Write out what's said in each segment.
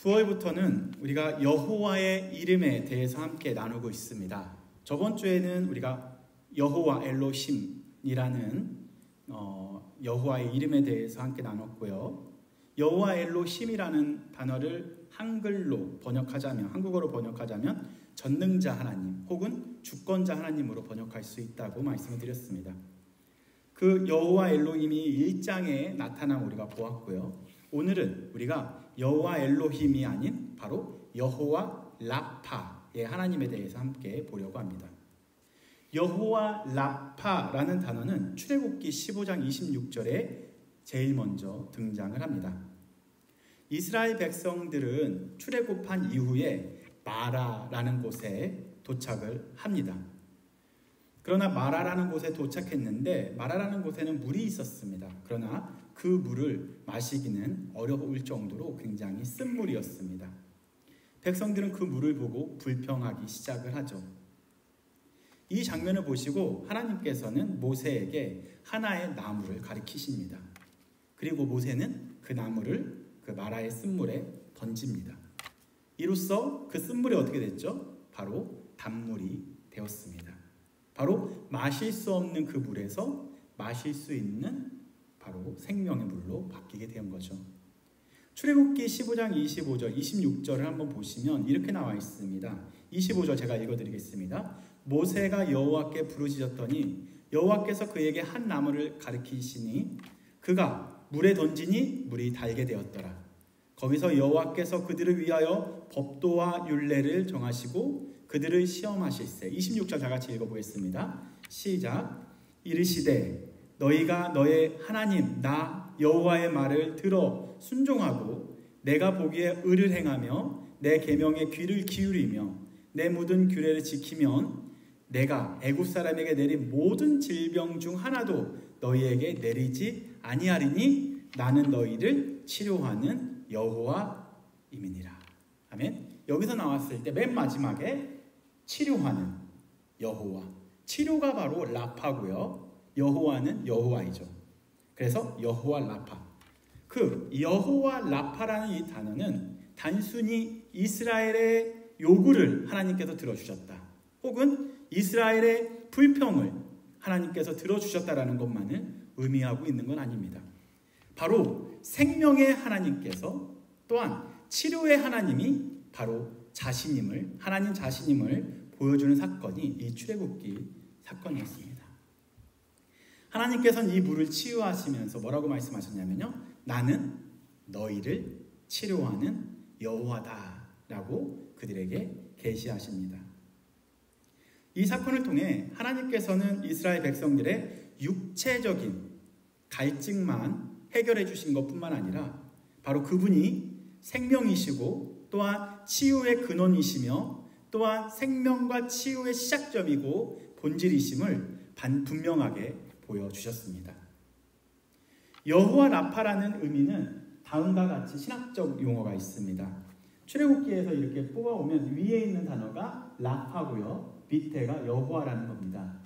9월부터는 우리가 여호와의 이름에 대해서 함께 나누고 있습니다. 저번 주에는 우리가 여호와 엘로힘이라는 여호와의 이름에 대해서 함께 나눴고요. 여호와 엘로힘이라는 단어를 한글로 번역하자면, 한국어로 번역하자면 전능자 하나님 혹은 주권자 하나님으로 번역할 수 있다고 말씀을 드렸습니다. 그 여호와 엘로힘이 1장에 나타남 우리가 보았고요. 오늘은 우리가 여호와 엘로힘이 아닌 바로 여호와 라파의 하나님에 대해서 함께 보려고 합니다. 여호와 라파라는 단어는 출애굽기 15장 26절에 제일 먼저 등장을 합니다. 이스라엘 백성들은 출애굽한 이후에 마라라는 곳에 도착을 합니다. 그러나 마라라는 곳에 도착했는데 마라라는 곳에는 물이 있었습니다. 그러나 그 물을 마시기는 어려울 정도로 굉장히 쓴 물이었습니다. 백성들은 그 물을 보고 불평하기 시작을 하죠. 이 장면을 보시고 하나님께서는 모세에게 하나의 나무를 가리키십니다. 그리고 모세는 그 나무를 그 마라의 쓴물에 던집니다. 이로써 그 쓴물이 어떻게 됐죠? 바로 단물이 되었습니다. 바로 마실 수 없는 그 물에서 마실 수 있는 바로 생명의 물로 바뀌게 된 거죠. 출애굽기 15장 25절, 26절을 한번 보시면 이렇게 나와 있습니다. 25절 제가 읽어드리겠습니다. 모세가 여호와께 부르짖었더니 여호와께서 그에게 한 나무를 가리키시니 그가 물에 던지니 물이 달게 되었더라. 거기서 여호와께서 그들을 위하여 법도와 율례를 정하시고 그들을 시험하실세. 26절 다 같이 읽어보겠습니다. 시작. 이르시되 너희가 너의 하나님 나 여호와의 말을 들어 순종하고 내가 보기에 의를 행하며 내 계명에 귀를 기울이며 내 모든 규례를 지키면 내가 애굽 사람에게 내린 모든 질병 중 하나도 너희에게 내리지 아니하리니 나는 너희를 치료하는 여호와임이니라. 아멘. 여기서 나왔을 때 맨 마지막에 치료하는 여호와, 치료가 바로 라파고요. 여호와는 여호와이죠. 그래서 여호와 라파. 그 여호와 라파라는 이 단어는 단순히 이스라엘의 요구를 하나님께서 들어주셨다, 혹은 이스라엘의 불평을 하나님께서 들어주셨다라는 것만을 의미하고 있는 건 아닙니다. 바로 생명의 하나님께서 또한 치료의 하나님이 바로 자신임을, 하나님 자신임을 보여주는 사건이 이 출애굽기 사건이었습니다. 하나님께서는 이 물을 치유하시면서 뭐라고 말씀하셨냐면요, 나는 너희를 치료하는 여호와다라고 그들에게 계시하십니다. 이 사건을 통해 하나님께서는 이스라엘 백성들의 육체적인 갈증만 해결해 주신 것뿐만 아니라 바로 그분이 생명이시고 또한 치유의 근원이시며 또한 생명과 치유의 시작점이고 본질이심을 분명하게 보여주셨습니다. 여호와 라파라는 의미는 다음과 같이 신학적 용어가 있습니다. 출애굽기에서 이렇게 뽑아오면 위에 있는 단어가 라파고요, 밑에가 여호와라는 겁니다.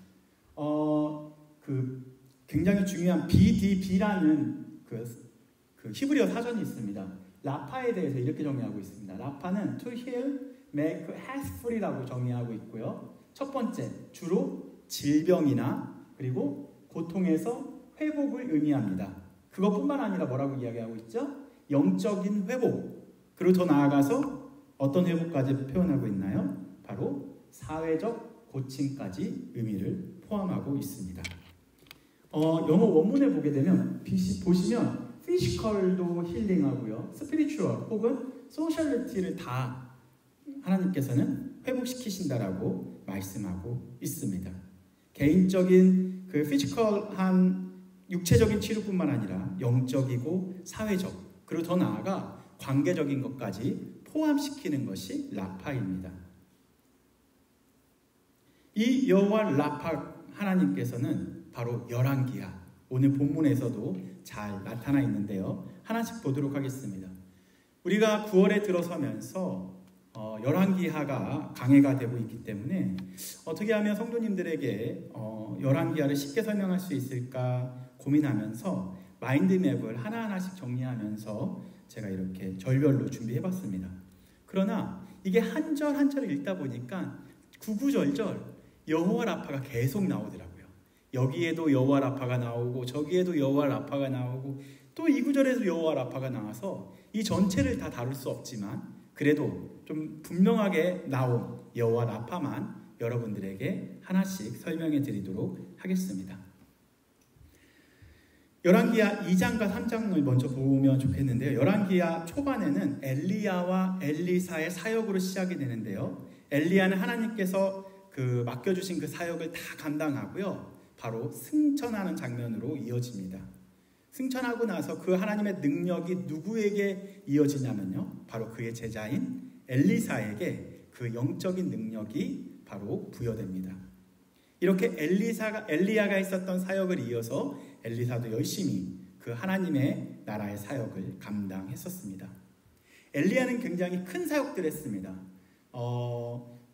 굉장히 중요한 BDB라는 그 히브리어 사전이 있습니다. 라파에 대해서 이렇게 정의하고 있습니다. 라파는 to heal, make healthful이라고 정의하고 있고요. 첫 번째, 주로 질병이나 그리고 고통에서 회복을 의미합니다. 그것뿐만 아니라 뭐라고 이야기하고 있죠? 영적인 회복, 그리고 더 나아가서 어떤 회복까지 표현하고 있나요? 바로 사회적 고침까지 의미를 포함하고 있습니다. 영어 원문을 보게 되면 보시면 피지컬도 힐링하고요, 스피리추얼 혹은 소셜리티를 다 하나님께서는 회복시키신다라고 말씀하고 있습니다. 개인적인 그 피지컬한 육체적인 치료뿐만 아니라 영적이고 사회적, 그리고 더 나아가 관계적인 것까지 포함시키는 것이 라파입니다. 이 여호와 라파 하나님께서는 바로 열왕기하, 오늘 본문에서도 잘 나타나 있는데요. 하나씩 보도록 하겠습니다. 우리가 9월에 들어서면서 열왕기하가 강해가 되고 있기 때문에 어떻게 하면 성도님들에게 열왕기하를 쉽게 설명할 수 있을까 고민하면서 마인드맵을 하나하나씩 정리하면서 제가 이렇게 절별로 준비해봤습니다. 그러나 이게 한 절 한 절을 읽다 보니까 구구절절 여호와 라파가 계속 나오더라고요. 여기에도 여호와 라파가 나오고 저기에도 여호와 라파가 나오고 또 이 구절에도 여호와 라파가 나와서 이 전체를 다 다룰 수 없지만 그래도 좀 분명하게 나온 여호와 라파만 여러분들에게 하나씩 설명해 드리도록 하겠습니다. 열왕기하 2장과 3장을 먼저 보면 좋겠는데요. 열왕기하 초반에는 엘리야와 엘리사의 사역으로 시작이 되는데요. 엘리야는 하나님께서 맡겨주신 그 사역을 다 감당하고요. 바로 승천하는 장면으로 이어집니다. 승천하고 나서 그 하나님의 능력이 누구에게 이어지냐면요. 바로 그의 제자인 엘리사에게 그 영적인 능력이 바로 부여됩니다. 이렇게 엘리야가 있었던 사역을 이어서 엘리사도 열심히 그 하나님의 나라의 사역을 감당했었습니다. 엘리야는 굉장히 큰 사역들을 했습니다.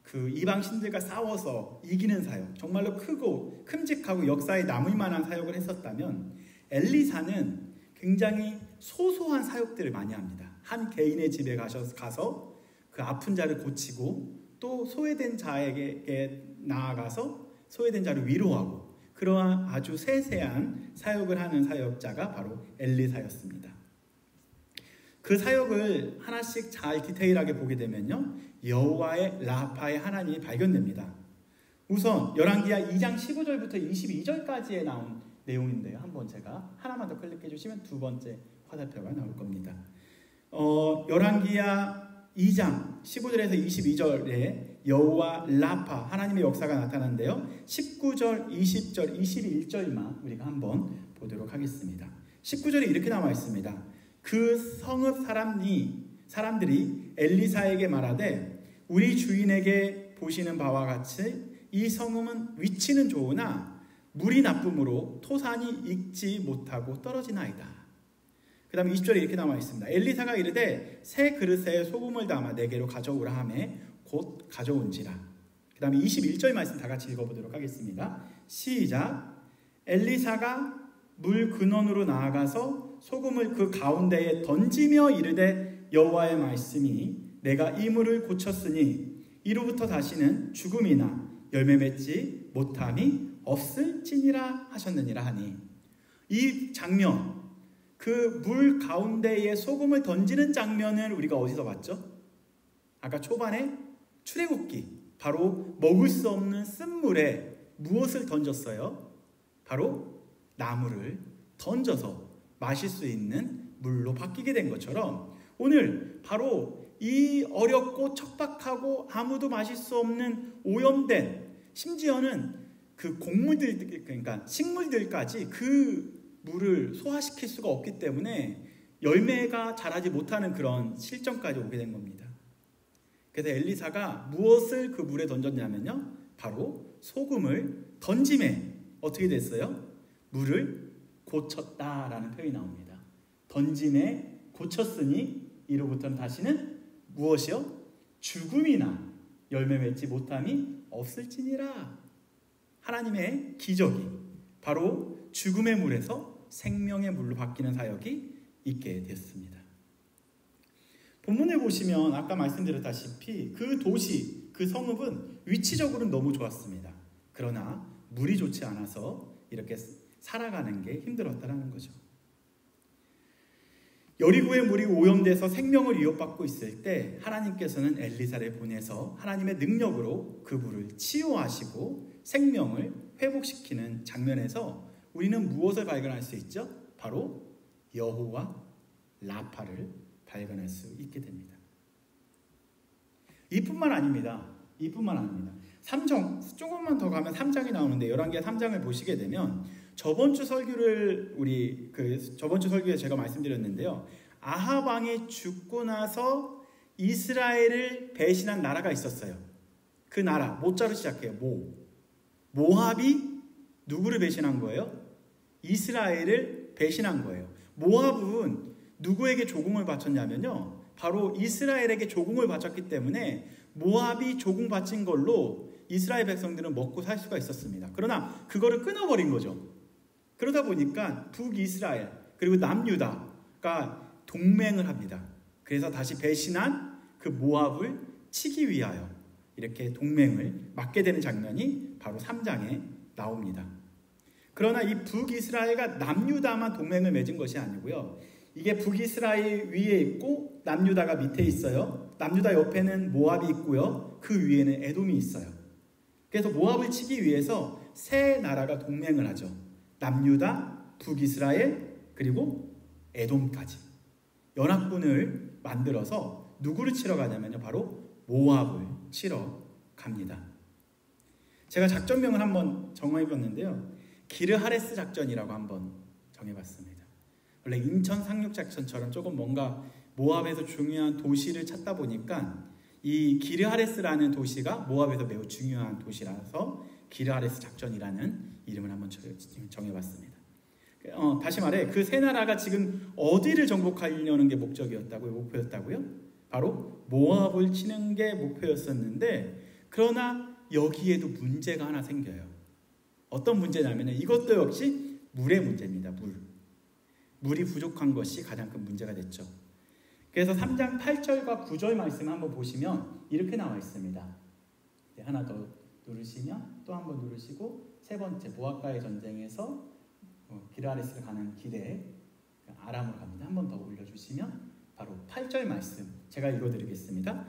그 이방 신들과 싸워서 이기는 사역, 정말로 크고 큼직하고 역사에 남을 만한 사역을 했었다면 엘리사는 굉장히 소소한 사역들을 많이 합니다. 한 개인의 집에 가서 그 아픈 자를 고치고 또 소외된 자에게 나아가서 소외된 자를 위로하고 그러한 아주 세세한 사역을 하는 사역자가 바로 엘리사였습니다. 그 사역을 하나씩 잘 디테일하게 보게 되면요. 여호와의 라파의 하나님이 발견됩니다. 우선 열왕기하 2장 15절부터 22절까지에 나온 내용인데요. 한번 제가 하나만 더 클릭해 주시면 두 번째 화살표가 나올 겁니다. 열왕기하 2장 15절에서 22절에 여호와 라파 하나님의 역사가 나타나는데요. 19절, 20절, 21절만 우리가 한번 보도록 하겠습니다. 19절에 이렇게 나와 있습니다. 그 성읍 사람들이 엘리사에게 말하되 우리 주인에게 보시는 바와 같이 이 성읍은 위치는 좋으나 물이 나쁨으로 토산이 익지 못하고 떨어지나이다. 그 다음에 20절에 이렇게 나와 있습니다. 엘리사가 이르되 새 그릇에 소금을 담아 내게로 가져오라 하매 곧 가져온지라. 그 다음에 21절 말씀 다 같이 읽어보도록 하겠습니다. 시작. 엘리사가 물 근원으로 나아가서 소금을 그 가운데에 던지며 이르되 여호와의 말씀이 내가 이 물을 고쳤으니 이로부터 다시는 죽음이나 열매 맺지 못함이 없을지니라 하셨느니라 하니, 이 장면, 그 물 가운데에 소금을 던지는 장면을 우리가 어디서 봤죠? 아까 초반에 출애굽기, 바로 먹을 수 없는 쓴물에 무엇을 던졌어요? 바로 나무를 던져서 마실 수 있는 물로 바뀌게 된 것처럼 오늘 바로 이 어렵고 척박하고 아무도 마실 수 없는 오염된, 심지어는 그 곡물들, 그러니까 식물들까지 그 물을 소화시킬 수가 없기 때문에 열매가 자라지 못하는 그런 실정까지 오게 된 겁니다. 그래서 엘리사가 무엇을 그 물에 던졌냐면요, 바로 소금을 던짐에 어떻게 됐어요? 물을 고쳤다라는 표현이 나옵니다. 던짐에 고쳤으니 이로부터는 다시는 무엇이요? 죽음이나 열매 맺지 못함이 없을지니라. 하나님의 기적이 바로 죽음의 물에서 생명의 물로 바뀌는 사역이 있게 됐습니다. 본문을 보시면 아까 말씀드렸다시피 그 도시, 그 성읍은 위치적으로는 너무 좋았습니다. 그러나 물이 좋지 않아서 이렇게 살아가는 게 힘들었다는 거죠. 여리고의 물이 오염돼서 생명을 위협받고 있을 때 하나님께서는 엘리사를 보내서 하나님의 능력으로 그 물을 치유하시고 생명을 회복시키는 장면에서 우리는 무엇을 발견할 수 있죠? 바로 여호와 라파를 발견할 수 있게 됩니다. 이뿐만 아닙니다. 3장, 조금만 더 가면 3장이 나오는데 열왕기하 3장을 보시게 되면 저번 주 설교에 제가 말씀드렸는데요. 아합 왕이 죽고 나서 이스라엘을 배신한 나라가 있었어요. 그 나라, 모자로 시작해요. 모압이 누구를 배신한 거예요? 이스라엘을 배신한 거예요. 모압은 누구에게 조공을 바쳤냐면요, 바로 이스라엘에게 조공을 바쳤기 때문에 모압이 조공 바친 걸로 이스라엘 백성들은 먹고 살 수가 있었습니다. 그러나 그거를 끊어버린 거죠. 그러다 보니까 북이스라엘 그리고 남유다가 동맹을 합니다. 그래서 다시 배신한 그 모압을 치기 위하여 이렇게 동맹을 맺게 되는 장면이 바로 3장에 나옵니다. 그러나 이 북이스라엘과 남유다만 동맹을 맺은 것이 아니고요. 이게 북이스라엘 위에 있고 남유다가 밑에 있어요. 남유다 옆에는 모압이 있고요. 그 위에는 에돔이 있어요. 그래서 모압을 치기 위해서 세 나라가 동맹을 하죠. 남유다, 북이스라엘, 그리고 에돔까지. 연합군을 만들어서 누구를 치러 가냐면요. 바로 모압을 치러 갑니다. 제가 작전명을 한번 정해봤는데요. 기르하레스 작전이라고 한번 정해봤습니다. 원래 인천 상륙작전처럼 조금 뭔가 모압에서 중요한 도시를 찾다 보니까 이 기르하레스라는 도시가 모압에서 매우 중요한 도시라서 기르하레스 작전이라는 이름을 한번 정해봤습니다. 다시 말해 그 세 나라가 지금 어디를 정복하려는 게 목표였다고요? 바로 모압을 치는 게 목표였었는데 그러나 여기에도 문제가 하나 생겨요. 어떤 문제냐면 이것도 역시 물의 문제입니다. 물이 부족한 것이 가장 큰 문제가 됐죠. 그래서 3장 8절과 9절 말씀 한번 보시면 이렇게 나와 있습니다. 하나 더 누르시면 또 한번 누르시고 세 번째 모압과의 전쟁에서 기르하레스를 가는 길에 아람으로 갑니다. 한 번 더 올려주시면 바로 8절 말씀 제가 읽어드리겠습니다.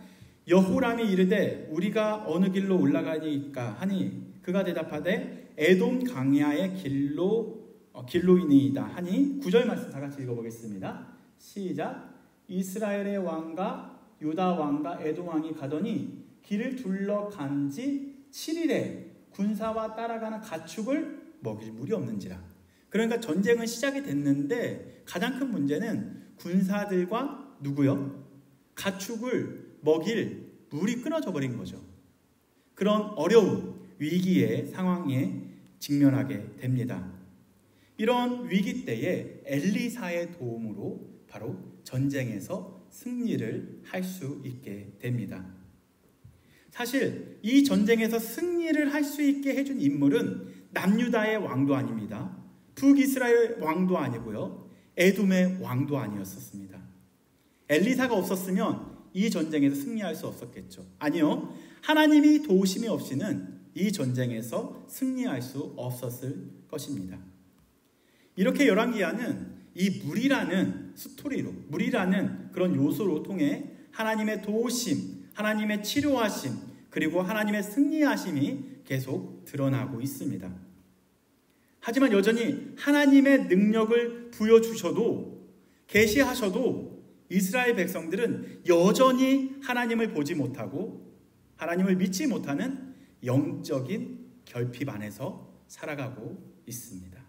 여호람이 이르되 우리가 어느 길로 올라가니까 하니 그가 대답하되 에돔 강야의 길로이니이다 하니 9절 말씀 다 같이 읽어보겠습니다. 시작. 이스라엘의 왕과 유다 왕과 에돔 왕이 가더니 길을 둘러간 지 7일에 군사와 따라가는 가축을 먹일 물이 없는지라. 그러니까 전쟁은 시작이 됐는데 가장 큰 문제는 군사들과 누구요? 가축을 먹일 물이 끊어져 버린 거죠. 그런 어려운 위기의 상황에 직면하게 됩니다. 이런 위기 때에 엘리사의 도움으로 바로 전쟁에서 승리를 할 수 있게 됩니다. 사실 이 전쟁에서 승리를 할 수 있게 해준 인물은 남유다의 왕도 아닙니다. 북이스라엘 왕도 아니고요. 에돔의 왕도 아니었었습니다. 엘리사가 없었으면 이 전쟁에서 승리할 수 없었겠죠. 아니요. 하나님이 도우심이 없이는 이 전쟁에서 승리할 수 없었을 것입니다. 이렇게 열왕기하는 이 물이라는 스토리로, 물이라는 그런 요소로 통해 하나님의 도우심, 하나님의 치료하심, 그리고 하나님의 승리하심이 계속 드러나고 있습니다. 하지만 여전히 하나님의 능력을 부여주셔도, 계시하셔도 이스라엘 백성들은 여전히 하나님을 보지 못하고 하나님을 믿지 못하는 영적인 결핍 안에서 살아가고 있습니다.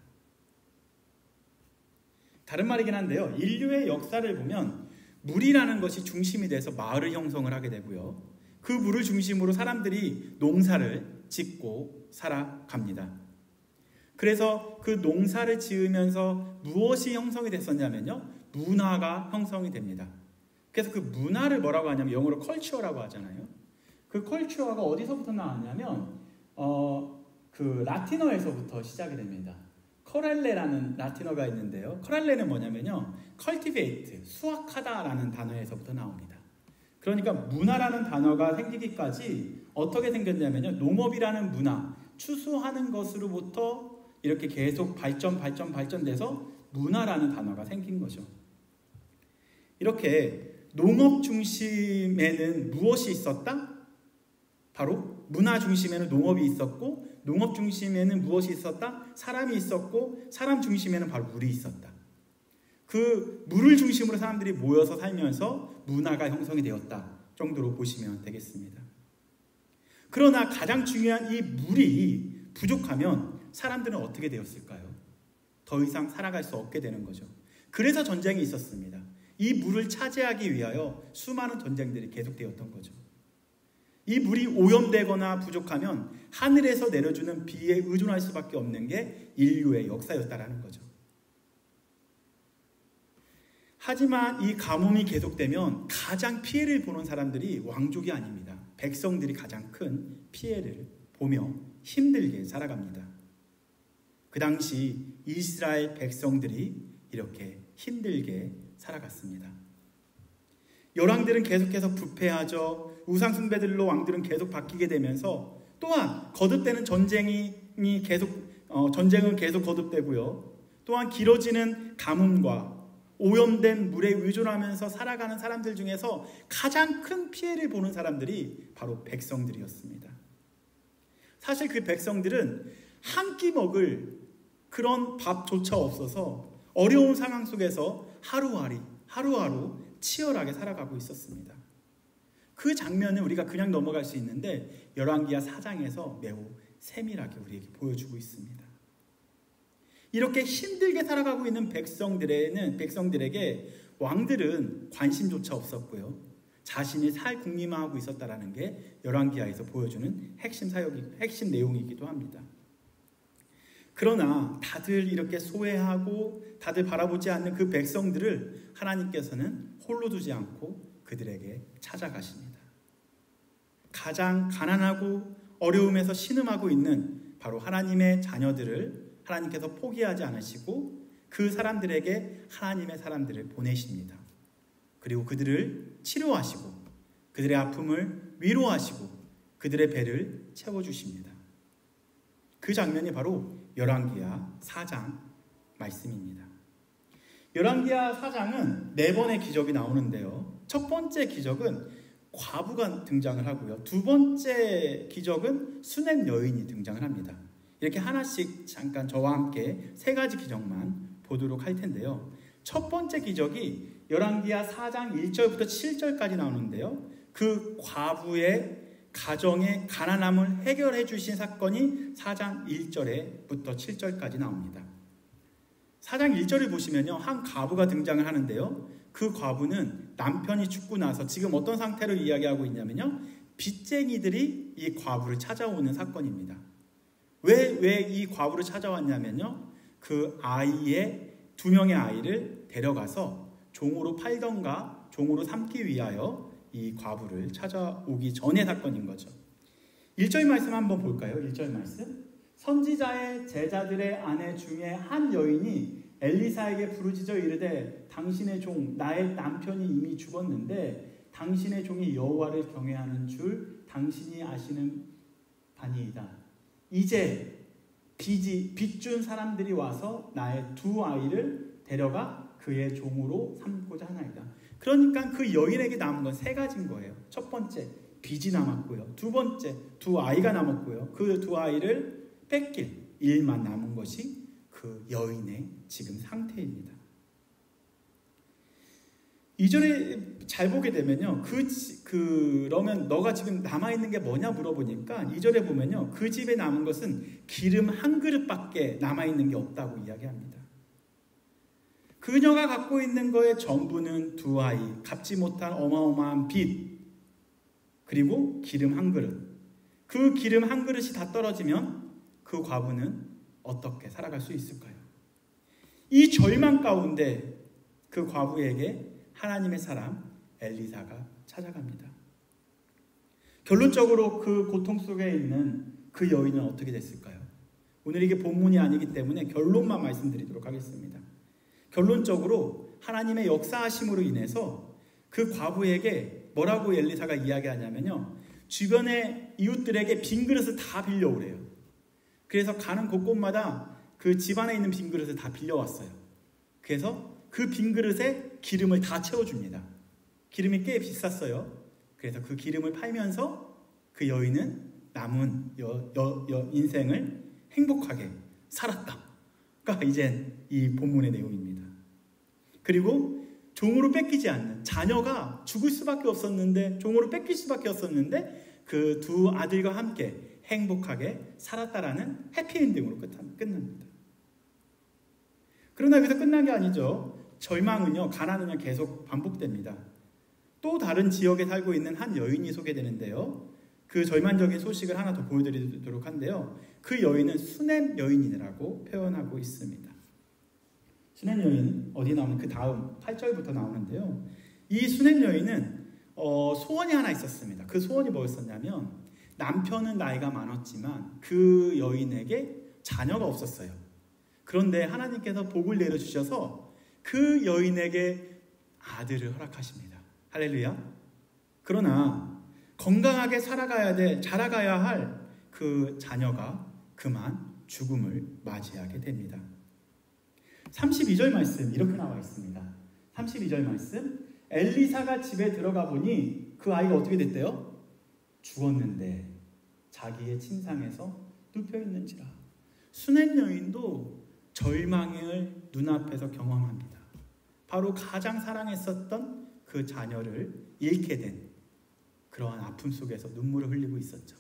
다른 말이긴 한데요. 인류의 역사를 보면 물이라는 것이 중심이 돼서 마을을 형성을 하게 되고요. 그 물을 중심으로 사람들이 농사를 짓고 살아갑니다. 그래서 그 농사를 지으면서 무엇이 형성이 됐었냐면요. 문화가 형성이 됩니다. 그래서 그 문화를 뭐라고 하냐면 영어로 컬처라고 하잖아요. 그 컬처가 어디서부터 나왔냐면 그 라틴어에서부터 시작이 됩니다. 커렐레라는 라틴어가 있는데요. 커렐레는 뭐냐면요. cultivate, 수확하다라는 단어에서부터 나옵니다. 그러니까 문화라는 단어가 생기기까지 어떻게 생겼냐면요. 농업이라는 문화, 추수하는 것으로부터 이렇게 계속 발전돼서 문화라는 단어가 생긴 거죠. 이렇게 농업 중심에는 무엇이 있었다? 바로 문화 중심에는 농업이 있었고 농업 중심에는 무엇이 있었다? 사람이 있었고 사람 중심에는 바로 물이 있었다. 그 물을 중심으로 사람들이 모여서 살면서 문화가 형성이 되었다 정도로 보시면 되겠습니다. 그러나 가장 중요한 이 물이 부족하면 사람들은 어떻게 되었을까요? 더 이상 살아갈 수 없게 되는 거죠. 그래서 전쟁이 있었습니다. 이 물을 차지하기 위하여 수많은 전쟁들이 계속되었던 거죠. 이 물이 오염되거나 부족하면 하늘에서 내려주는 비에 의존할 수밖에 없는 게 인류의 역사였다라는 거죠. 하지만 이 가뭄이 계속되면 가장 피해를 보는 사람들이 왕족이 아닙니다. 백성들이 가장 큰 피해를 보며 힘들게 살아갑니다. 그 당시 이스라엘 백성들이 이렇게 힘들게 살아갔습니다. 열왕들은 계속해서 부패하죠. 우상숭배들로 왕들은 계속 바뀌게 되면서 또한 거듭되는 전쟁은 계속 거듭되고요. 또한 길어지는 가뭄과 오염된 물에 의존하면서 살아가는 사람들 중에서 가장 큰 피해를 보는 사람들이 바로 백성들이었습니다. 사실 그 백성들은 한 끼 먹을 그런 밥조차 없어서 어려운 상황 속에서 하루하루 치열하게 살아가고 있었습니다. 그 장면을 우리가 그냥 넘어갈 수 있는데 열왕기하 4장에서 매우 세밀하게 우리에게 보여주고 있습니다. 이렇게 힘들게 살아가고 있는 백성들에게 왕들은 관심조차 없었고요. 자신이 살 궁리만 하고 있었다라는 게 열왕기하에서 보여주는 핵심 내용이기도 합니다. 그러나 다들 이렇게 소외하고 다들 바라보지 않는 그 백성들을 하나님께서는 홀로 두지 않고 그들에게 찾아가십니다. 가장 가난하고 어려움에서 신음하고 있는 바로 하나님의 자녀들을 하나님께서 포기하지 않으시고 그 사람들에게 하나님의 사람들을 보내십니다. 그리고 그들을 치료하시고 그들의 아픔을 위로하시고 그들의 배를 채워주십니다. 그 장면이 바로 열왕기하 4장 말씀입니다. 열왕기하 4장은 4번의 기적이 나오는데요. 첫 번째 기적은 과부가 등장을 하고요. 두 번째 기적은 수냄 여인이 등장을 합니다. 이렇게 하나씩 잠깐 저와 함께 3가지 기적만 보도록 할 텐데요. 첫 번째 기적이 열왕기하 4장 1절부터 7절까지 나오는데요. 그 과부의 가정의 가난함을 해결해 주신 사건이 4장 1절부터 7절까지 나옵니다. 4장 1절을 보시면요. 한 과부가 등장을 하는데요. 그 과부는 남편이 죽고 나서 지금 어떤 상태로 이야기하고 있냐면요. 빚쟁이들이 이 과부를 찾아오는 사건입니다. 왜 이 과부를 찾아왔냐면요. 그 아이의 2명의 아이를 데려가서 종으로 팔던가 종으로 삼기 위하여 이 과부를 찾아오기 전의 사건인 거죠. 1절 말씀 한번 볼까요? 1절 말씀. 선지자의 제자들의 아내 중에 한 여인이 엘리사에게 부르짖어 이르되 당신의 종 나의 남편이 이미 죽었는데 당신의 종이 여호와를 경외하는 줄 당신이 아시는 바니이다. 이제 빚준 사람들이 와서 나의 2 아이를 데려가 그의 종으로 삼고자 하나이다. 그러니까 그 여인에게 남은 건 3가지인 거예요. 첫 번째, 빚이 남았고요. 두 번째, 2 아이가 남았고요. 그 2 아이를 뺏길 일만 남은 것이 그 여인의 지금 상태입니다. 2절에 잘 보게 되면요. 그러면 너가 지금 남아있는 게 뭐냐 물어보니까 2절에 보면요. 그 집에 남은 것은 기름 한 그릇밖에 남아있는 게 없다고 이야기합니다. 그녀가 갖고 있는 거의 전부는 2 아이, 갚지 못한 어마어마한 빚, 그리고 기름 한 그릇. 그 기름 한 그릇이 다 떨어지면 그 과부는 어떻게 살아갈 수 있을까요? 이 절망 가운데 그 과부에게 하나님의 사람 엘리사가 찾아갑니다. 결론적으로 그 고통 속에 있는 그 여인은 어떻게 됐을까요? 오늘 이게 본문이 아니기 때문에 결론만 말씀드리도록 하겠습니다. 결론적으로 하나님의 역사하심으로 인해서 그 과부에게 뭐라고 엘리사가 이야기하냐면요. 주변의 이웃들에게 빈 그릇을 다 빌려오래요. 그래서 가는 곳곳마다 그 집안에 있는 빈 그릇을 다 빌려왔어요. 그래서 그 빈 그릇에 기름을 다 채워줍니다. 기름이 꽤 비쌌어요. 그래서 그 기름을 팔면서 그 여인은 남은 인생을 행복하게 살았다가 이제 이 본문의 내용입니다. 그리고 종으로 뺏기지 않는 자녀가 죽을 수밖에 없었는데 종으로 뺏길 수밖에 없었는데 그 2 아들과 함께 행복하게 살았다라는 해피엔딩으로 끝납니다. 그러나 여기서 끝난 게 아니죠. 절망은요, 가난은요 계속 반복됩니다. 또 다른 지역에 살고 있는 한 여인이 소개되는데요. 그 절망적인 소식을 하나 더 보여드리도록 한데요. 그 여인은 수냄 여인이라고 표현하고 있습니다. 수냄 여인 어디 나오는 그 다음 8절부터 나오는데요. 이 수냄 여인은 소원이 하나 있었습니다. 그 소원이 뭐였었냐면 남편은 나이가 많았지만 그 여인에게 자녀가 없었어요. 그런데 하나님께서 복을 내려주셔서 그 여인에게 아들을 허락하십니다. 할렐루야. 그러나 건강하게 자라가야 할 그 자녀가 그만 죽음을 맞이하게 됩니다. 32절 말씀 이렇게 나와 있습니다. 32절 말씀, 엘리사가 집에 들어가 보니 그 아이가 어떻게 됐대요? 죽었는데 자기의 침상에서 눕혀 있는지라. 수냄 여인도 절망을 눈앞에서 경험합니다. 바로 가장 사랑했었던 그 자녀를 잃게 된 그러한 아픔 속에서 눈물을 흘리고 있었죠.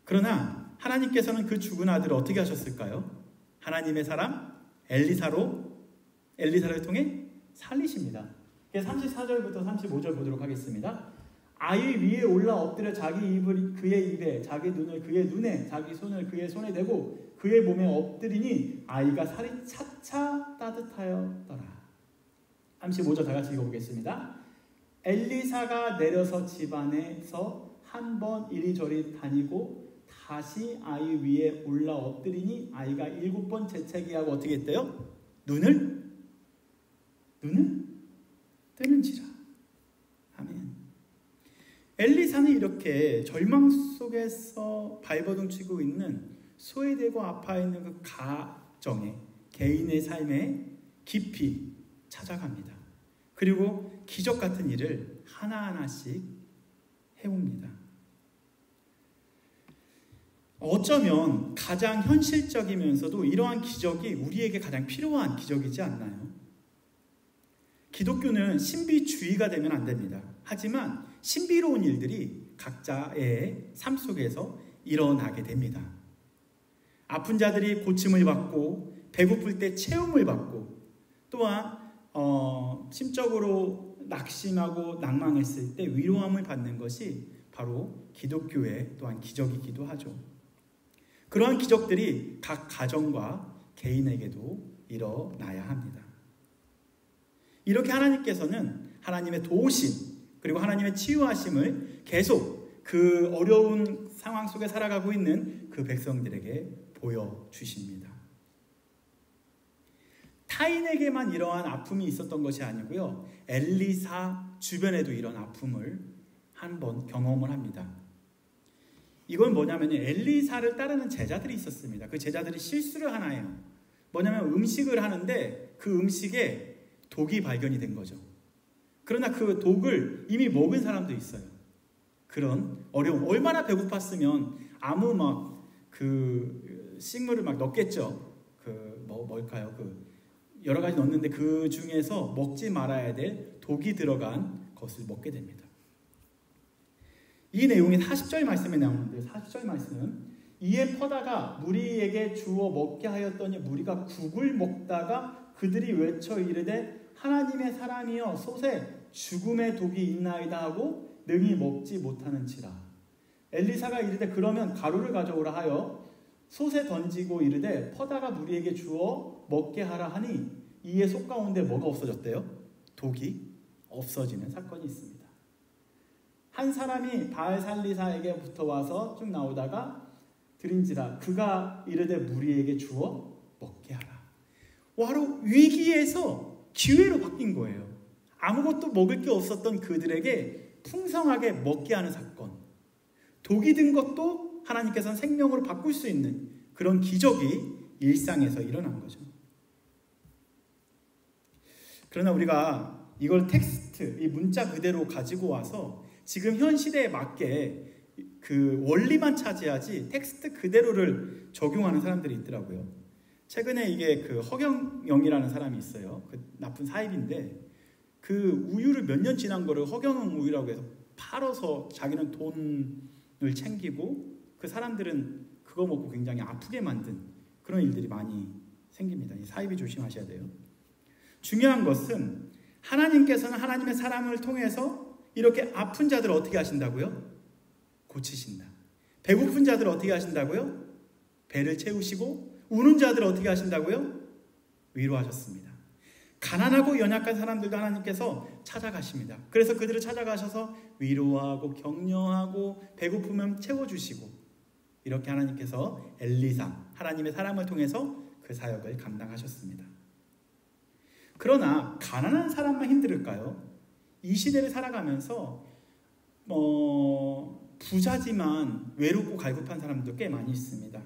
그러나 하나님께서는 그 죽은 아들을 어떻게 하셨을까요? 하나님의 사람 엘리사를 통해 살리십니다. 34절부터 35절 보도록 하겠습니다. 아이 위에 올라 엎드려 자기 입을 그의 입에, 자기 눈을 그의 눈에, 자기 손을 그의 손에 대고 그의 몸에 엎드리니 아이가 살이 차차 따뜻하였더라. 35절 다 같이 읽어보겠습니다. 엘리사가 내려서 집안에서 한 번 이리저리 다니고 다시 아이 위에 올라 엎드리니 아이가 7번 재채기 하고 어떻게 했대요? 눈을 뜨는지라. 아멘. 엘리사는 이렇게 절망 속에서 발버둥 치고 있는 소외되고 아파 있는 그 가정에, 개인의 삶에 깊이 찾아갑니다. 그리고 기적 같은 일을 하나하나씩 해옵니다. 어쩌면 가장 현실적이면서도 이러한 기적이 우리에게 가장 필요한 기적이지 않나요? 기독교는 신비주의가 되면 안 됩니다. 하지만 신비로운 일들이 각자의 삶 속에서 일어나게 됩니다. 아픈 자들이 고침을 받고, 배고플 때 체험을 받고, 또한 심적으로 낙심하고 낭망했을 때 위로함을 받는 것이 바로 기독교의 또한 기적이기도 하죠. 그러한 기적들이 각 가정과 개인에게도 일어나야 합니다. 이렇게 하나님께서는 하나님의 도우심 그리고 하나님의 치유하심을 계속 그 어려운 상황 속에 살아가고 있는 그 백성들에게 보여주십니다. 타인에게만 이러한 아픔이 있었던 것이 아니고요, 엘리사 주변에도 이런 아픔을 한번 경험을 합니다. 이건 뭐냐면 엘리사를 따르는 제자들이 있었습니다. 그 제자들이 실수를 하나 해요. 뭐냐면 음식을 하는데 그 음식에 독이 발견이 된 거죠. 그러나 그 독을 이미 먹은 사람도 있어요. 그런 어려움. 얼마나 배고팠으면 아무 그 식물을 넣겠죠. 뭘까요? 여러 가지 넣는데 그 중에서 먹지 말아야 될 독이 들어간 것을 먹게 됩니다. 이 내용이 40절 말씀에 나오는데, 40절 말씀은 이에 퍼다가 무리에게 주어 먹게 하였더니 무리가 국을 먹다가 그들이 외쳐 이르되 하나님의 사람이여 솥에 죽음의 독이 있나이다 하고 능히 먹지 못하는지라. 엘리사가 이르되 그러면 가루를 가져오라 하여 솥에 던지고 이르되 퍼다가 무리에게 주어 먹게 하라 하니 이에 솥 가운데 뭐가 없어졌대요? 독이 없어지는 사건이 있습니다. 한 사람이 바알살리사에게부터 와서 쭉 나오다가 드린지라 그가 이르되 무리에게 주어 먹게 하라. 바로 위기에서 기회로 바뀐 거예요. 아무것도 먹을 게 없었던 그들에게 풍성하게 먹게 하는 사건. 독이 든 것도 하나님께서는 생명으로 바꿀 수 있는 그런 기적이 일상에서 일어난 거죠. 그러나 우리가 이걸 텍스트, 이 문자 그대로 가지고 와서 지금 현 시대에 맞게 그 원리만 차지하지 텍스트 그대로를 적용하는 사람들이 있더라고요. 최근에 이게 그 허경영이라는 사람이 있어요. 그 나쁜 사입인데 그 우유를 몇 년 지난 거를 허경영 우유라고 해서 팔아서 자기는 돈을 챙기고 그 사람들은 그거 먹고 굉장히 아프게 만든 그런 일들이 많이 생깁니다. 이 사입이 조심하셔야 돼요. 중요한 것은 하나님께서는 하나님의 사람을 통해서 이렇게 아픈 자들을 어떻게 하신다고요? 고치신다. 배고픈 자들을 어떻게 하신다고요? 배를 채우시고 우는 자들을 어떻게 하신다고요? 위로하셨습니다. 가난하고 연약한 사람들도 하나님께서 찾아가십니다. 그래서 그들을 찾아가셔서 위로하고 격려하고 배고프면 채워주시고 이렇게 하나님께서 엘리사, 하나님의 사람을 통해서 그 사역을 감당하셨습니다. 그러나 가난한 사람만 힘들을까요? 이 시대를 살아가면서 부자지만 외롭고 갈급한 사람도 꽤 많이 있습니다.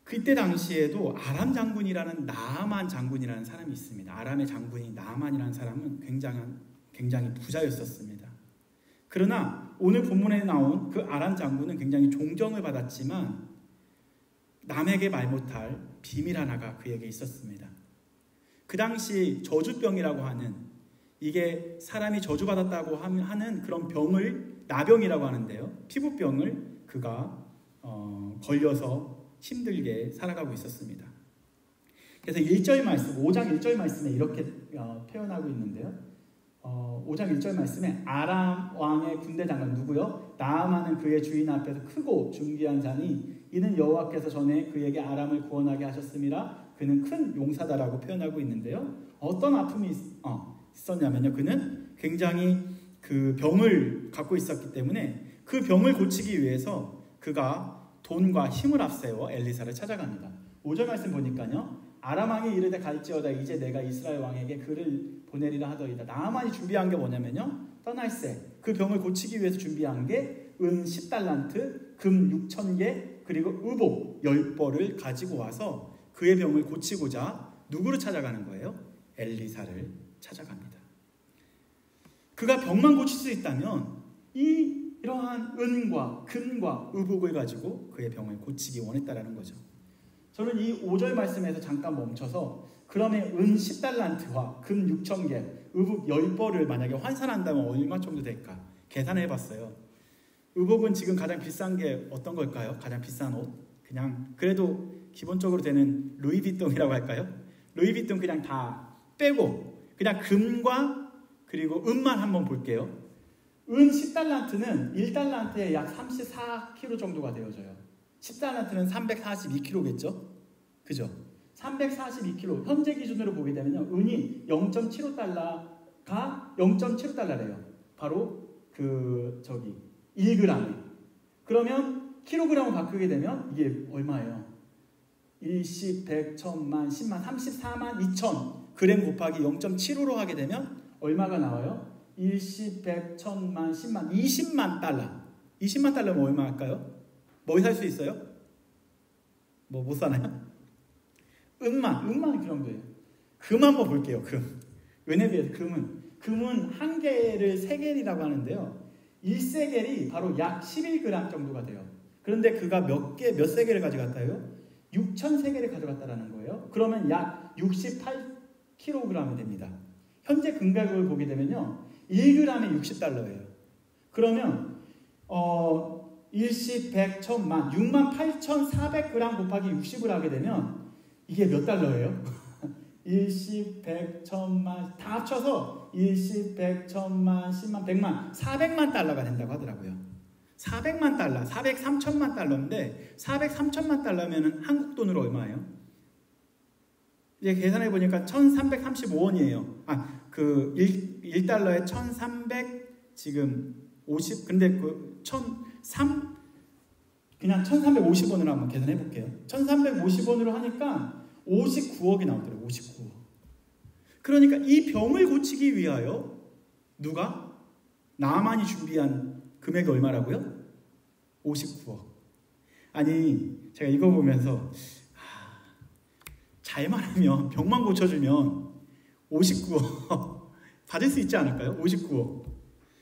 그때 당시에도 아람 장군이라는 나아만 장군이라는 사람이 있습니다. 아람의 장군이 나아만이라는 사람은 굉장히 부자였었습니다. 그러나 오늘 본문에 나온 그 아람 장군은 굉장히 존경을 받았지만 남에게 말 못할 비밀 하나가 그에게 있었습니다. 그 당시 저주병이라고 하는, 이게 사람이 저주받았다고 하는 그런 병을 나병이라고 하는데요, 피부병을 그가 걸려서 힘들게 살아가고 있었습니다. 그래서 1절 말씀, 5장 1절 말씀에 이렇게 표현하고 있는데요, 5장 1절 말씀에 아람 왕의 군대 장관 누구요? 나아만은 그의 주인 앞에서 크고 존귀한 자니 이는 여호와께서 전에 그에게 아람을 구원하게 하셨음이라 그는 큰 용사다라고 표현하고 있는데요, 어떤 아픔이 있었냐면요, 그는 굉장히 그 병을 갖고 있었기 때문에 그 병을 고치기 위해서 그가 돈과 힘을 앞세워 엘리사를 찾아갑니다. 5절 말씀 보니까요, 아람 왕이 이르되 갈지어다 이제 내가 이스라엘 왕에게 그를 보내리라 하더이다. 나아만이 준비한 게 뭐냐면요, 떠날새 그 병을 고치기 위해서 준비한 게 은 10달란트, 금 6,000개, 그리고 의복 10벌을 가지고 와서 그의 병을 고치고자 누구를 찾아가는 거예요? 엘리사를 찾아갑니다. 그가 병만 고칠 수 있다면 이러한 은과 금과 의복을 가지고 그의 병을 고치기 원했다라는 거죠. 저는 이 5절 말씀에서 잠깐 멈춰서, 그러면 은 10달란트와 금 6,000개, 의복 10벌을 만약에 환산한다면 얼마 정도 될까? 계산해 봤어요. 의복은 지금 가장 비싼 게 어떤 걸까요? 가장 비싼 옷? 그냥 그래도 기본적으로 되는 루이비통이라고 할까요? 루이비통 그냥 다 빼고 그냥 금과 그리고 은만 한번 볼게요. 은 10달란트는 1달란트에 약 34kg 정도가 되어져요. 10달란트는 342kg겠죠? 그죠? 342kg. 현재 기준으로 보게 되면요, 은이 0.75달러가 0.75달러래요. 바로 1g에. 그러면 킬로그램을 바꾸게 되면 이게 얼마예요? 10, 100, 1000만, 10만, 34만 2천 그램 곱하기 0.75로 하게 되면 얼마가 나와요? 10, 100, 1000만, 10만, 20만 달러. 20만 달러면 얼마 할까요? 뭐 살 수 있어요? 뭐 못 사나요? 은만 그 정도예요. 금 한번 볼게요. 금. 왜냐면 금은 한 개를 세겔이라고 하는데요, 1세겔이 바로 약 11g 정도가 돼요. 그런데 그가 몇 세겔을 가져갔다요? 6,000세겔을 가져갔다라는 거예요. 그러면 약 68kg이 됩니다. 현재 금가격을 보게 되면요, 1g에 60달러예요. 그러면 10, 100, 1000만, 68,400g 곱하기 60을 하게 되면 이게 몇 달러예요? 10, 100, 1000만 다 합쳐서 10, 100, 1000만, 10만, 100만, 400만 달러가 된다고 하더라고요. 400만 달러, 403천만 달러인데 403천만 달러면 한국 돈으로 얼마예요? 이제 계산해 보니까 1,335원이에요. 그 1달러에 1,300 지금 50, 근데 그 1,300 그냥 1,350원으로 한번 계산해 볼게요. 1,350원으로 하니까 59억이 나오더라고요. 59억. 그러니까 이 병을 고치기 위하여 누가? 나아만이 준비한 금액이 얼마라고요? 59억. 아니, 제가 이거 보면서 잘만 하면, 병만 고쳐주면 59억 받을 수 있지 않을까요? 59억.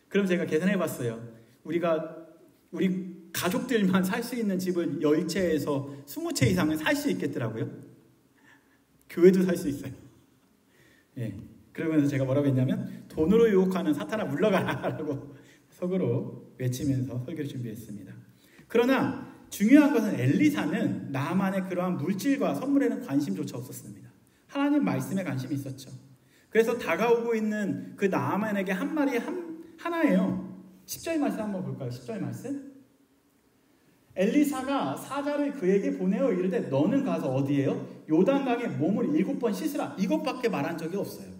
그럼 제가 계산해 봤어요. 우리 가족들만 살 수 있는 집을 10채에서 20채 이상은 살 수 있겠더라고요. 교회도 살 수 있어요. 예. 그러면서 제가 뭐라고 했냐면, 돈으로 유혹하는 사탄아 물러가라 라고 속으로 외치면서 설교를 준비했습니다. 그러나 중요한 것은 엘리사는 나아만의 그러한 물질과 선물에는 관심조차 없었습니다. 하나님 말씀에 관심이 있었죠. 그래서 다가오고 있는 그 나아만에게 한 말이 하나예요. 10절 말씀 한번 볼까요? 10절 말씀. 엘리사가 사자를 그에게 보내어 이르되 너는 가서 어디에요? 요단강에 몸을 7번 씻으라. 이것밖에 말한 적이 없어요.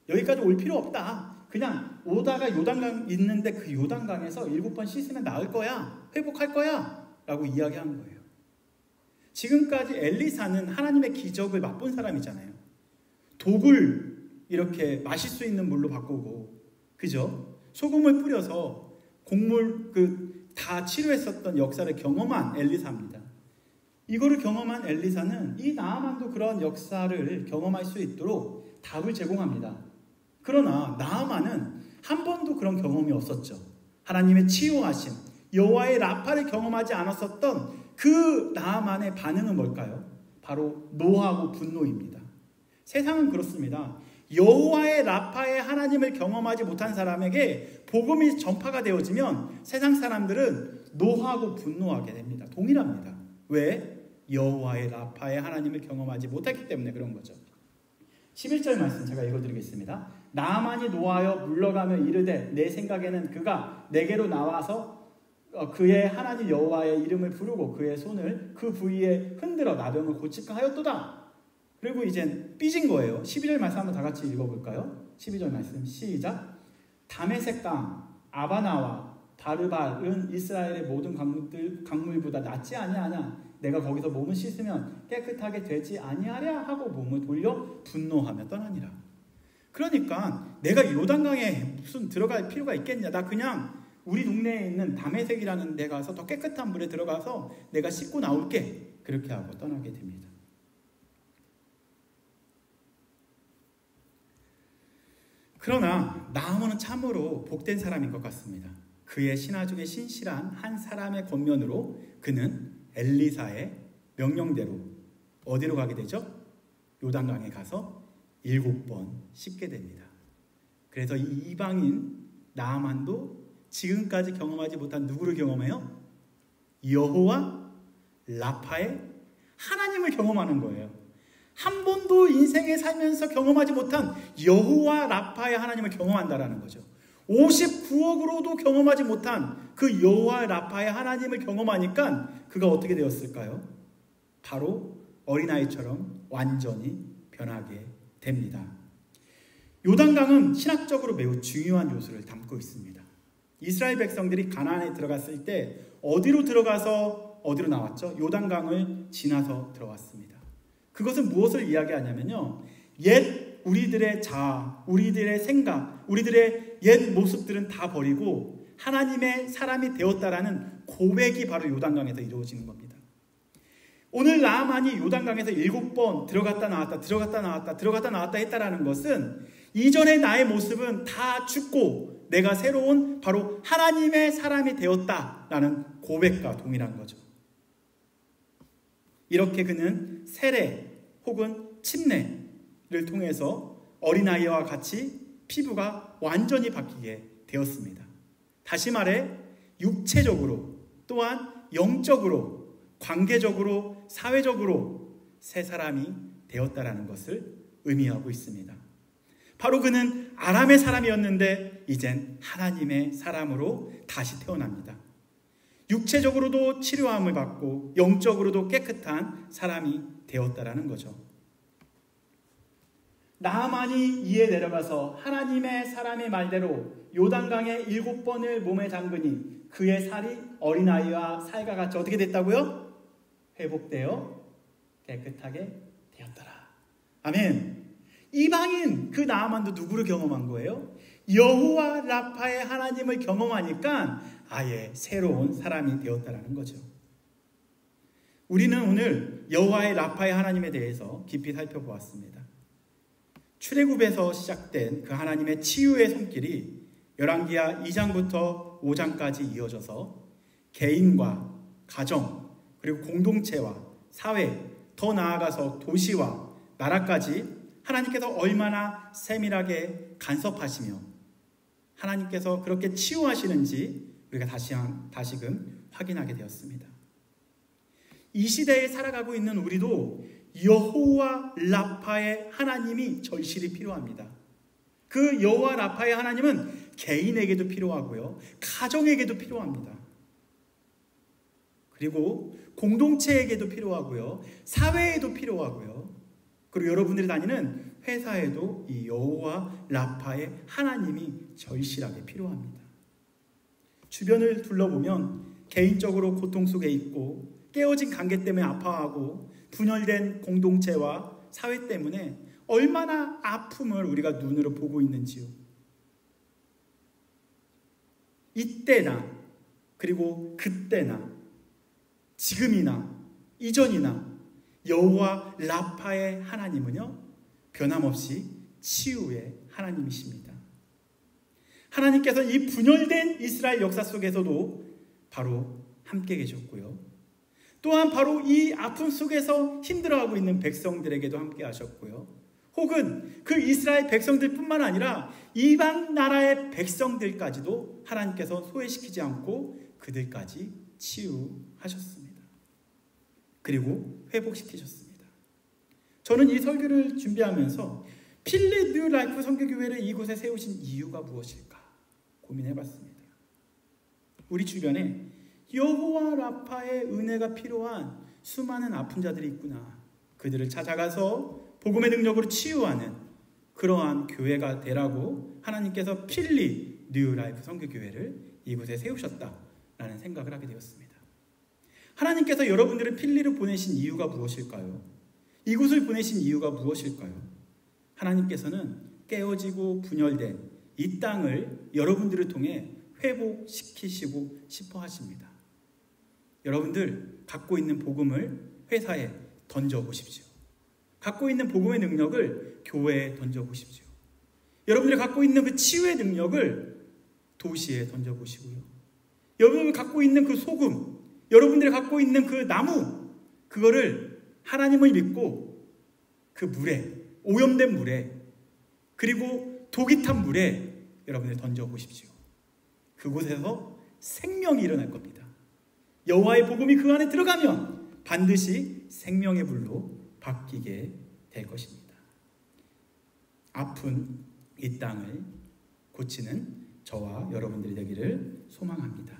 여기까지 올 필요 없다. 그냥 오다가 요단강 있는데 그 요단강에서 7번 씻으면 나을 거야. 회복할 거야. 라고 이야기한 거예요. 지금까지 엘리사는 하나님의 기적을 맛본 사람이잖아요. 독을 이렇게 마실 수 있는 물로 바꾸고, 그죠? 소금을 뿌려서 곡물 다 치료했었던 역사를 경험한 엘리사입니다. 이거를 경험한 엘리사는 이 나아만도 그런 역사를 경험할 수 있도록 답을 제공합니다. 그러나 나아만은 한 번도 그런 경험이 없었죠. 하나님의 치유하심, 여호와의 라파를 경험하지 않았었던 그 나아만의 반응은 뭘까요? 바로 노하고 분노입니다. 세상은 그렇습니다. 여호와의 라파의 하나님을 경험하지 못한 사람에게 복음이 전파가 되어지면 세상 사람들은 노하고 분노하게 됩니다. 동일합니다. 왜? 여호와의 라파의 하나님을 경험하지 못했기 때문에 그런 거죠. 11절 말씀 제가 읽어드리겠습니다. 나아만이 노하여 물러가며 이르되 내 생각에는 그가 내게로 나와서 그의 하나님 여호와의 이름을 부르고 그의 손을 그 부위에 흔들어 나병을 고칠까 하였도다. 그리고 이젠 삐진 거예요. 12절 말씀 한번 다 같이 읽어볼까요? 12절 말씀 시작. 다메섹 강 아바나와 바르발은 이스라엘의 모든 강물보다 낫지 아니하냐. 내가 거기서 몸을 씻으면 깨끗하게 되지 아니하랴 하고 몸을 돌려 분노하며 떠나니라. 그러니까 내가 요단강에 무슨 들어갈 필요가 있겠냐. 나 그냥 우리 동네에 있는 다메섹이라는 데 가서 더 깨끗한 물에 들어가서 내가 씻고 나올게. 그렇게 하고 떠나게 됩니다. 그러나 나아만은 참으로 복된 사람인 것 같습니다. 그의 신하 중에 신실한 한 사람의 권면으로 그는 엘리사의 명령대로 어디로 가게 되죠? 요단강에 가서 7번 씻게 됩니다. 그래서 이 이방인 나아만도 지금까지 경험하지 못한 누구를 경험해요? 여호와 라파의 하나님을 경험하는 거예요. 한 번도 인생에 살면서 경험하지 못한 여호와 라파의 하나님을 경험한다라는 거죠. 59억으로도 경험하지 못한 그 여호와 라파의 하나님을 경험하니까 그가 어떻게 되었을까요? 바로 어린아이처럼 완전히 변하게 됩니다. 요단강은 신학적으로 매우 중요한 요소를 담고 있습니다. 이스라엘 백성들이 가나안에 들어갔을 때 어디로 들어가서 어디로 나왔죠? 요단강을 지나서 들어왔습니다. 그것은 무엇을 이야기하냐면요. 옛 우리들의 자아, 우리들의 생각, 우리들의 옛 모습들은 다 버리고 하나님의 사람이 되었다라는 고백이 바로 요단강에서 이루어지는 겁니다. 오늘 나아만이 요단강에서 7번 들어갔다 나왔다 들어갔다 나왔다 들어갔다 나왔다 했다라는 것은 이전의 나의 모습은 다 죽고 내가 새로운 바로 하나님의 사람이 되었다라는 고백과 동일한 거죠. 이렇게 그는 세례 혹은 침례를 통해서 어린아이와 같이 피부가 완전히 바뀌게 되었습니다. 다시 말해 육체적으로 또한 영적으로 관계적으로 사회적으로 새 사람이 되었다라는 것을 의미하고 있습니다. 바로 그는 아람의 사람이었는데 이젠 하나님의 사람으로 다시 태어납니다. 육체적으로도 치료함을 받고 영적으로도 깨끗한 사람이 되었다라는 거죠. 나아만이 이에 내려가서 하나님의 사람의 말대로 요단강에 7번을 몸에 잠그니 그의 살이 어린아이와 살과 같이 어떻게 됐다고요? 회복되어 깨끗하게 되었더라. 아멘. 이방인 그 나아만도 누구를 경험한 거예요? 여호와 라파의 하나님을 경험하니까 아예 새로운 사람이 되었다라는 거죠. 우리는 오늘 여호와의 라파의 하나님에 대해서 깊이 살펴보았습니다. 출애굽에서 시작된 그 하나님의 치유의 손길이 열왕기하 2장부터 5장까지 이어져서 개인과 가정 그리고 공동체와 사회 더 나아가서 도시와 나라까지 하나님께서 얼마나 세밀하게 간섭하시며 하나님께서 그렇게 치유하시는지 우리가 다시금 확인하게 되었습니다. 이 시대에 살아가고 있는 우리도 여호와 라파의 하나님이 절실히 필요합니다. 그 여호와 라파의 하나님은 개인에게도 필요하고요. 가정에게도 필요합니다. 그리고 공동체에게도 필요하고요. 사회에도 필요하고요. 그리고 여러분들이 다니는 회사에도 이 여호와 라파의 하나님이 절실하게 필요합니다. 주변을 둘러보면 개인적으로 고통 속에 있고 깨어진 관계 때문에 아파하고 분열된 공동체와 사회 때문에 얼마나 아픔을 우리가 눈으로 보고 있는지요. 이때나 그리고 그때나 지금이나 이전이나 여호와 라파의 하나님은요, 변함없이 치유의 하나님이십니다. 하나님께서 이 분열된 이스라엘 역사 속에서도 바로 함께 계셨고요. 또한 바로 이 아픔 속에서 힘들어하고 있는 백성들에게도 함께 하셨고요. 혹은 그 이스라엘 백성들뿐만 아니라 이방 나라의 백성들까지도 하나님께서 소외시키지 않고 그들까지 치유하셨습니다. 그리고 회복시키셨습니다. 저는 이 설교를 준비하면서 필립 뉴 라이프 선교교회를 이곳에 세우신 이유가 무엇일까 고민해봤습니다. 우리 주변에 여호와 라파의 은혜가 필요한 수많은 아픈 자들이 있구나. 그들을 찾아가서 복음의 능력으로 치유하는 그러한 교회가 되라고 하나님께서 필립 뉴 라이프 선교교회를 이곳에 세우셨다라는 생각을 하게 되었습니다. 하나님께서 여러분들을 필립을 보내신 이유가 무엇일까요? 이곳을 보내신 이유가 무엇일까요? 하나님께서는 깨어지고 분열된 이 땅을 여러분들을 통해 회복시키시고 싶어 하십니다. 여러분들 갖고 있는 복음을 회사에 던져보십시오. 갖고 있는 복음의 능력을 교회에 던져보십시오. 여러분들이 갖고 있는 그 치유의 능력을 도시에 던져보시고요. 여러분들이 갖고 있는 그 소금, 여러분들이 갖고 있는 그 나무, 그거를 하나님을 믿고 그 물에, 오염된 물에, 그리고 독이 탄 물에 여러분들 던져보십시오. 그곳에서 생명이 일어날 겁니다. 여호와의 복음이 그 안에 들어가면 반드시 생명의 불로 바뀌게 될 것입니다. 아픈 이 땅을 고치는 저와 여러분들이 되기를 소망합니다.